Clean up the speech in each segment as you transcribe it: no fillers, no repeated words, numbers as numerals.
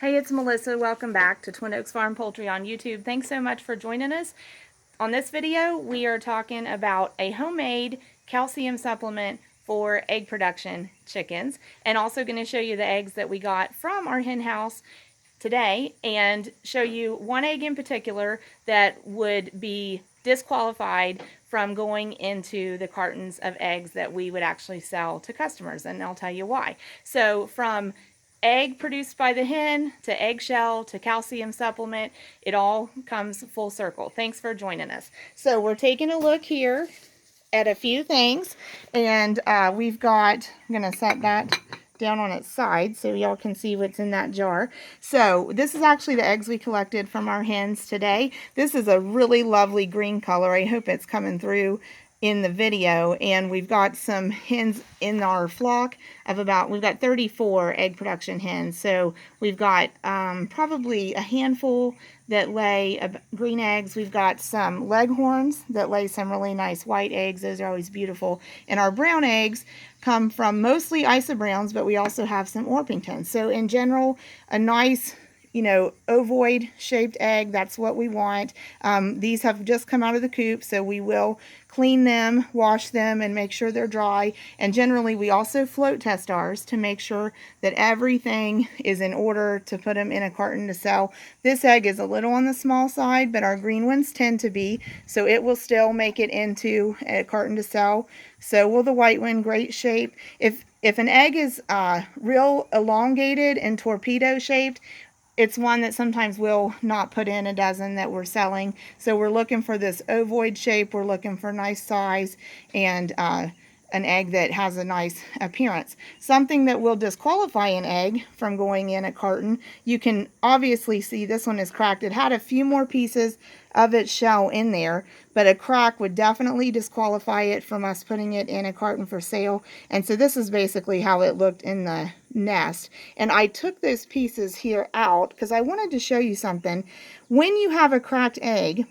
Hey, it's Melissa. Welcome back to Twin Oaks Farm Poultry on YouTube. Thanks so much for joining us. On this video, we are talking about a homemade calcium supplement for egg production chickens, and also going to show you the eggs that we got from our hen house today and show you one egg in particular that would be disqualified from going into the cartons of eggs that we would actually sell to customers, and I'll tell you why. So from egg produced by the hen to eggshell to calcium supplement, it all comes full circle. Thanks for joining us. So we're taking a look here at a few things, and we've got, I'm going to set that down on its side so y'all can see what's in that jar. So this is actually the eggs we collected from our hens today. This is a really lovely green color. I hope it's coming through in the video, and we've got some hens in our flock of we've got 34 egg production hens, so we've got probably a handful that lay green eggs. We've got some leghorns that lay some really nice white eggs. Those are always beautiful. And our brown eggs come from mostly isobrowns, but we also have some Orpingtons. So in general, a nice, ovoid shaped egg. That's what we want. These have just come out of the coop, so we will clean them, wash them, and make sure they're dry. And generally, we also float test ours to make sure that everything is in order to put them in a carton to sell. This egg is a little on the small side, but our green ones tend to be, so it will still make it into a carton to sell. So will the white one. Great shape. If an egg is real elongated and torpedo shaped, it's one that sometimes we'll not put in a dozen that we're selling. So we're looking for this ovoid shape. We're looking for nice size and an egg that has a nice appearance. Something that will disqualify an egg from going in a carton, you can obviously see this one is cracked. It had a few more pieces of its shell in there, but a crack would definitely disqualify it from us putting it in a carton for sale. And so this is basically how it looked in the nest. And I took those pieces here out because I wanted to show you something. When you have a cracked egg,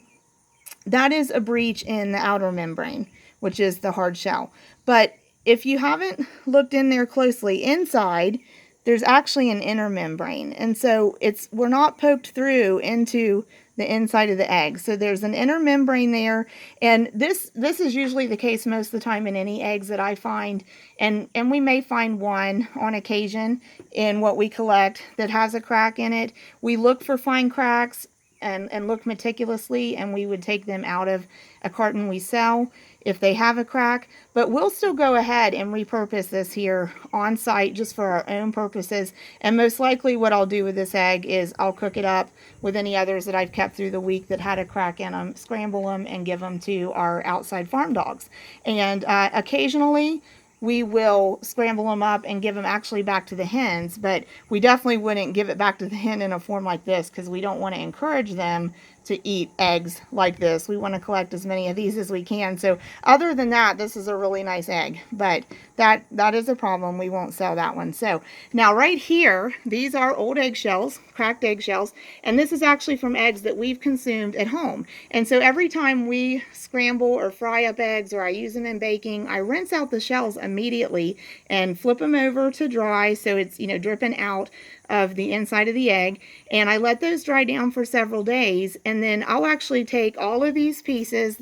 that is a breach in the outer membrane, which is the hard shell. But if you haven't looked in there closely, inside there's actually an inner membrane, and so we're not poked through into the inside of the egg. So there's an inner membrane there, and this is usually the case most of the time in any eggs that I find, and we may find one on occasion in what we collect that has a crack in it. We look for fine cracks and look meticulously, and we would take them out of a carton we sell if they have a crack. But we'll still go ahead and repurpose this here on site just for our own purposes. And most likely what I'll do with this egg is I'll cook it up with any others that I've kept through the week that had a crack in them, scramble them, and give them to our outside farm dogs. And occasionally we will scramble them up and give them actually back to the hens, but we definitely wouldn't give it back to the hen in a form like this because we don't want to encourage them to eat eggs like this. We want to collect as many of these as we can. So other than that, this is a really nice egg, but that is a problem. We won't sell that one. So now right here, these are old eggshells, cracked eggshells, and this is actually from eggs that we've consumed at home. And so every time we scramble or fry up eggs or I use them in baking, I rinse out the shells immediately and flip them over to dry so it's, dripping out of the inside of the egg, and I let those dry down for several days, and then I'll actually take all of these pieces.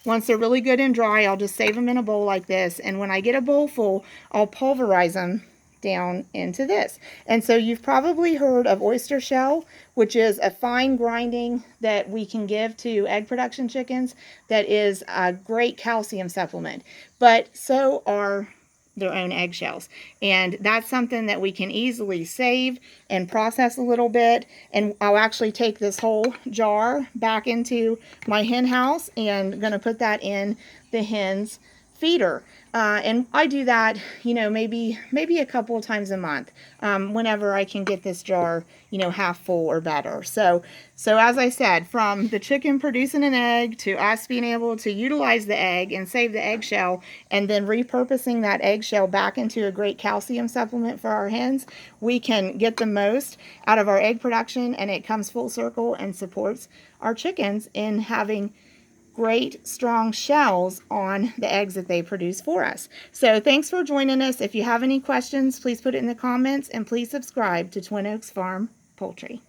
Once they're really good and dry, I'll just save them in a bowl like this, and when I get a bowl full, I'll pulverize them down into this. And so you've probably heard of oyster shell, which is a fine grinding that we can give to egg production chickens that is a great calcium supplement, but so are their own eggshells. And that's something that we can easily save and process a little bit. And I'll actually take this whole jar back into my hen house and going to put that in the hens feeder. And I do that, maybe a couple of times a month, whenever I can get this jar, half full or better. So as I said, from the chicken producing an egg to us being able to utilize the egg and save the eggshell, and then repurposing that eggshell back into a great calcium supplement for our hens, we can get the most out of our egg production, and it comes full circle and supports our chickens in having great strong shells on the eggs that they produce for us. So thanks for joining us. If you have any questions, please put it in the comments, and please subscribe to Twin Oaks Farm poultry.